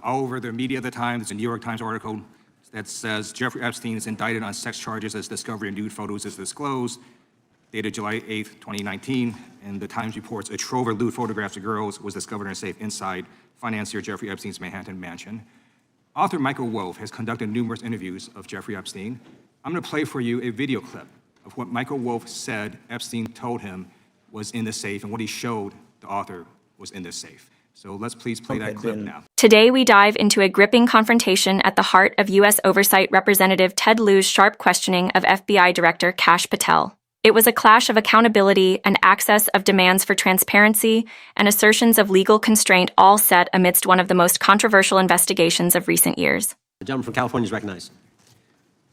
All over the media at the time, there's a New York Times article that says Jeffrey Epstein is indicted on sex charges as discovery of nude photos is disclosed, dated July 8th, 2019. And the Times reports a trove of lewd photographs of girls was discovered in a safe inside financier Jeffrey Epstein's Manhattan mansion. Author Michael Wolff has conducted numerous interviews of Jeffrey Epstein. I'm going to play for you a video clip of what Michael Wolff said Epstein told him was in the safe and what he showed the author was in the safe. So let's please play that clip now. Today, we dive into a gripping confrontation at the heart of U.S. Oversight Representative Ted Lieu's sharp questioning of FBI Director Kash Patel. It was a clash of accountability and access of demands for transparency and assertions of legal constraint, all set amidst one of the most controversial investigations of recent years. The gentleman from California is recognized.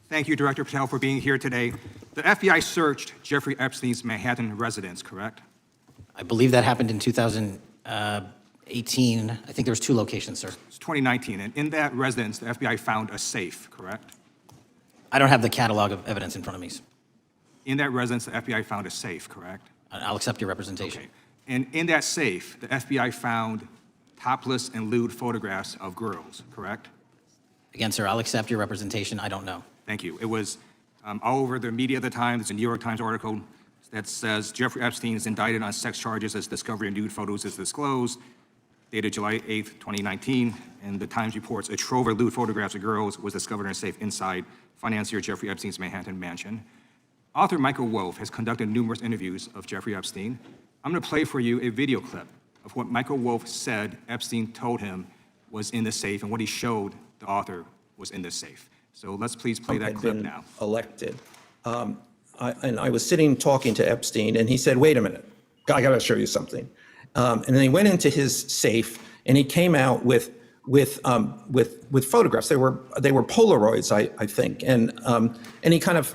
Thank you, Director Patel, for being here today. The FBI searched Jeffrey Epstein's Manhattan residence, correct? I believe that happened in 2018. I think there was 2 locations, sir. It's 2019, and in that residence, the FBI found a safe, correct? I don't have the catalog of evidence in front of me. In that residence, the FBI found a safe, correct? I'll accept your representation. Okay. And in that safe, the FBI found topless and lewd photographs of girls, correct? Again, sir, I'll accept your representation. I don't know. Thank you. It was all over the media at the time. There's a New York Times article that says Jeffrey Epstein is indicted on sex charges as discovery of nude photos is disclosed, dated July 8th, 2019. And the Times reports a trove of lewd photographs of girls was discovered in a safe inside financier Jeffrey Epstein's Manhattan mansion. Author Michael Wolff has conducted numerous interviews of Jeffrey Epstein. I'm going to play for you a video clip of what Michael Wolff said Epstein told him was in the safe and what he showed the author was in the safe. So let's please play that clip now. Elected. I was sitting talking to Epstein, and he said, "Wait a minute, I got to show you something." And then he went into his safe, and he came out with photographs. They were Polaroids, I think, and he kind of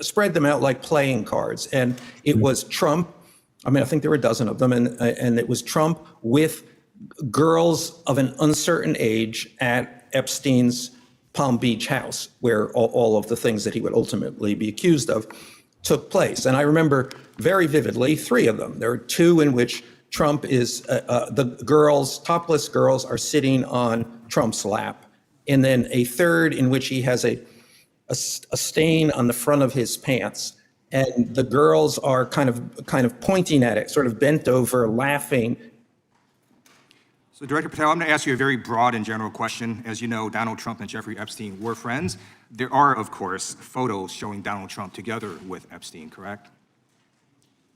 spread them out like playing cards, and it was Trump. I mean, I think there were a dozen of them, and it was Trump with girls of an uncertain age at Epstein's Palm Beach house, where all of the things that he would ultimately be accused of took place. And I remember very vividly 3 of them. There are 2 in which Trump is, the girls, topless girls, are sitting on Trump's lap. And then a 3rd in which he has a stain on the front of his pants. And the girls are kind of pointing at it, sort of bent over, laughing. So, Director Patel, I'm going to ask you a very broad and general question. As you know, Donald Trump and Jeffrey Epstein were friends. There are, of course, photos showing Donald Trump together with Epstein, correct?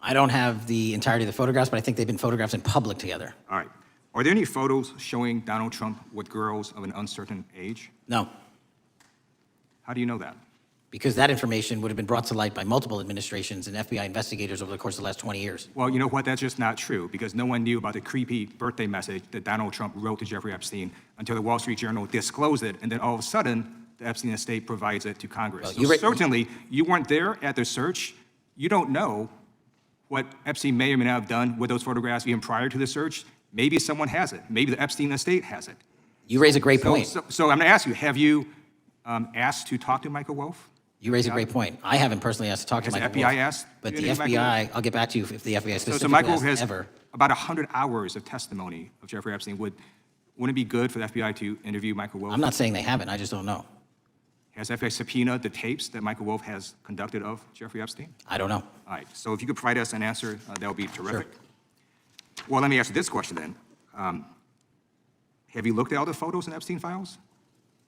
I don't have the entirety of the photographs, but I think they've been photographed in public together. All right. Are there any photos showing Donald Trump with girls of an uncertain age? No, How do you know that? because that information would have been brought to light by multiple administrations and FBI investigators over the course of the last 20 years. Well, you know what? That's just not true, because no one knew about the creepy birthday message that Donald Trump wrote to Jeffrey Epstein until the Wall Street Journal disclosed it, and then all of a sudden, the Epstein estate provides it to Congress. Well, so certainly, you weren't there at the search. You don't know what Epstein may or may not have done with those photographs even prior to the search. Maybe someone has it. Maybe the Epstein estate has it. You raise a great point. So I'm going to ask you, have you asked to talk to Michael Wolff? You raise a great point. I haven't personally asked to talk to Michael FBI Wolff, asked? but the You didn't, FBI, I'll get back to you if the FBI specifically So Michael asked has ever. about 100 hours of testimony of Jeffrey Epstein. Wouldn't it be good for the FBI to interview Michael Wolff? I'm not saying they haven't, I just don't know. Has FBI subpoenaed the tapes that Michael Wolff has conducted of Jeffrey Epstein? I don't know. All right, so if you could provide us an answer, that would be terrific. Sure. Well, let me ask you this question then. Have you looked at all the photos in Epstein files?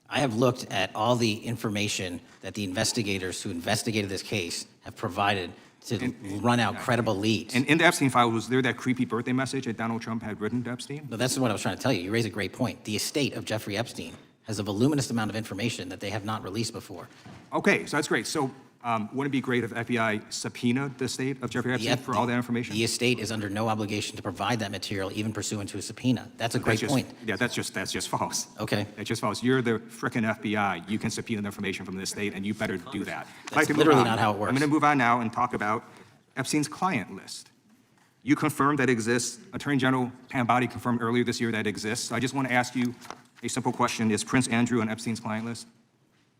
I have looked at all the information that the investigators who investigated this case have provided to run out credible leads. And in the Epstein file, was there that creepy birthday message that Donald Trump had written to Epstein? No, that's what I was trying to tell you. You raise a great point. The estate of Jeffrey Epstein has a voluminous amount of information that they have not released before. Okay, so that's great. So wouldn't it be great if FBI subpoenaed the estate of Jeffrey Epstein for all that information? The estate is under no obligation to provide that material, even pursuant to a subpoena. That's a great point. Yeah, that's just false. Okay. That's just false. You're the frickin' FBI. You can subpoena the information from the estate, and you better do that. That's literally not how it works. I'm going to move on now and talk about Epstein's client list. You confirmed that exists. Attorney General Pam Bondi confirmed earlier this year that exists. So I just want to ask you a simple question. Is Prince Andrew on Epstein's client list?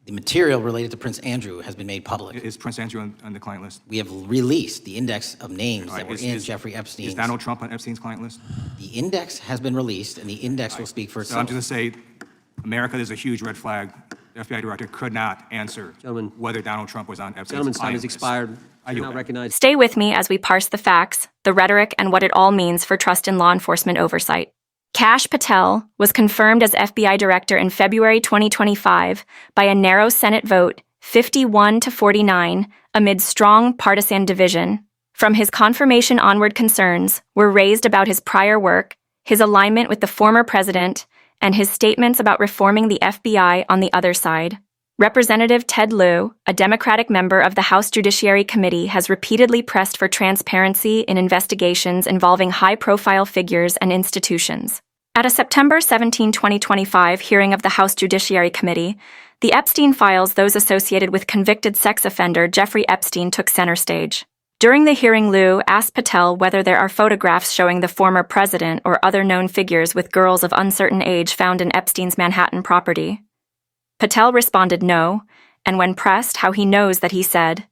The material related to Prince Andrew has been made public. Is Prince Andrew on the client list? We have released the index of names All right, that were in Jeffrey Epstein's. Is Donald Trump on Epstein's client list? The index has been released, and the index will speak for So I'm itself. just going to say, America, there's a huge red flag. The FBI director could not answer Gentlemen. whether Donald Trump was on Epstein's Gentleman's time client has list. expired. I You're yield not back. recognized. Stay with me as we parse the facts, the rhetoric, and what it all means for trust in law enforcement oversight. Kash Patel was confirmed as FBI Director in February 2025 by a narrow Senate vote, 51 to 49, amid strong partisan division. From his confirmation onward, concerns were raised about his prior work, his alignment with the former president, and his statements about reforming the FBI on the other side. Representative Ted Lieu, a Democratic member of the House Judiciary Committee, has repeatedly pressed for transparency in investigations involving high-profile figures and institutions. At a September 17, 2025 hearing of the House Judiciary Committee, the Epstein files, those associated with convicted sex offender Jeffrey Epstein, took center stage. During the hearing, Lieu asked Patel whether there are photographs showing the former president or other known figures with girls of uncertain age found in Epstein's Manhattan property. Patel responded no, and when pressed how he knows that, he said,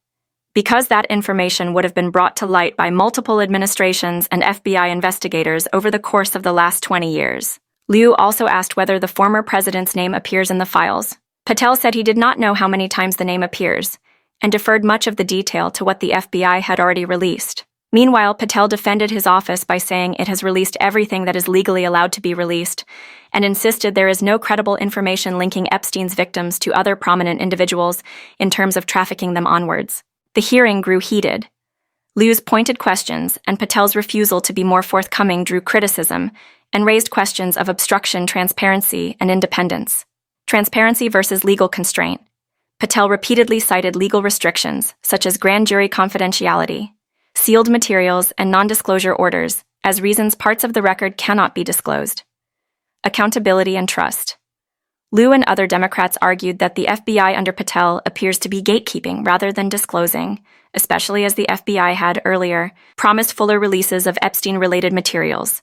because that information would have been brought to light by multiple administrations and FBI investigators over the course of the last 20 years. Lieu also asked whether the former president's name appears in the files. Patel said he did not know how many times the name appears, and deferred much of the detail to what the FBI had already released. Meanwhile, Patel defended his office by saying it has released everything that is legally allowed to be released, and insisted there is no credible information linking Epstein's victims to other prominent individuals in terms of trafficking them onwards. The hearing grew heated. Liu's pointed questions and Patel's refusal to be more forthcoming drew criticism and raised questions of obstruction, transparency, and independence. Transparency versus legal constraint. Patel repeatedly cited legal restrictions, such as grand jury confidentiality, sealed materials, and non-disclosure orders, as reasons parts of the record cannot be disclosed. Accountability and trust. Lieu and other Democrats argued that the FBI under Patel appears to be gatekeeping rather than disclosing, especially as the FBI had earlier promised fuller releases of Epstein-related materials.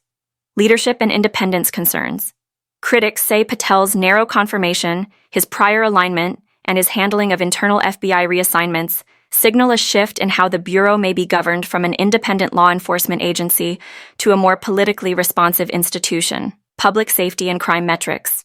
Leadership and independence concerns. Critics say Patel's narrow confirmation, his prior alignment, and his handling of internal FBI reassignments signal a shift in how the Bureau may be governed from an independent law enforcement agency to a more politically responsive institution. Public safety and crime metrics.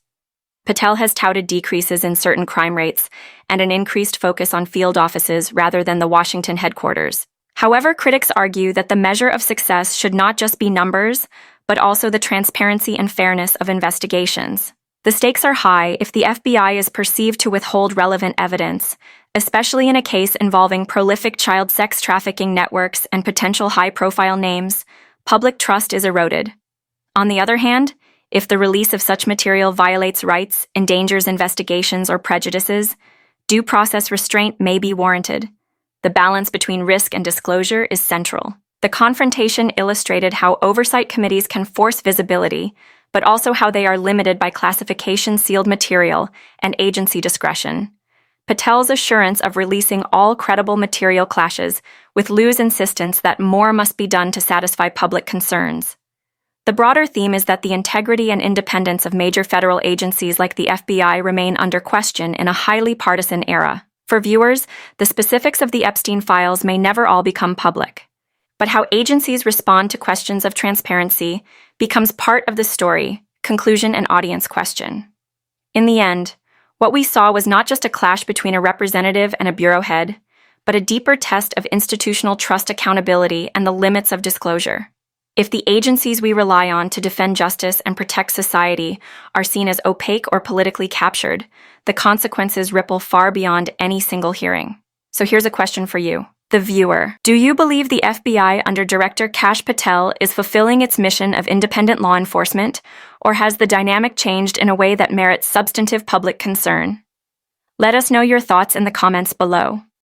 Patel has touted decreases in certain crime rates and an increased focus on field offices rather than the Washington headquarters. However, critics argue that the measure of success should not just be numbers, but also the transparency and fairness of investigations. The stakes are high if the FBI is perceived to withhold relevant evidence, especially in a case involving prolific child sex trafficking networks and potential high-profile names. Public trust is eroded. On the other hand, if the release of such material violates rights, endangers investigations, or prejudices, due process restraint may be warranted. The balance between risk and disclosure is central. The confrontation illustrated how oversight committees can force visibility, but also how they are limited by classification, sealed material, and agency discretion. Patel's assurance of releasing all credible material clashes with Liu's insistence that more must be done to satisfy public concerns. The broader theme is that the integrity and independence of major federal agencies like the FBI remain under question in a highly partisan era. For viewers, the specifics of the Epstein files may never all become public. But how agencies respond to questions of transparency becomes part of the story, conclusion, and audience question. In the end, what we saw was not just a clash between a representative and a bureau head, but a deeper test of institutional trust, accountability, and the limits of disclosure. If the agencies we rely on to defend justice and protect society are seen as opaque or politically captured, the consequences ripple far beyond any single hearing. So here's a question for you, the viewer. Do you believe the FBI under Director Kash Patel is fulfilling its mission of independent law enforcement, or has the dynamic changed in a way that merits substantive public concern? Let us know your thoughts in the comments below.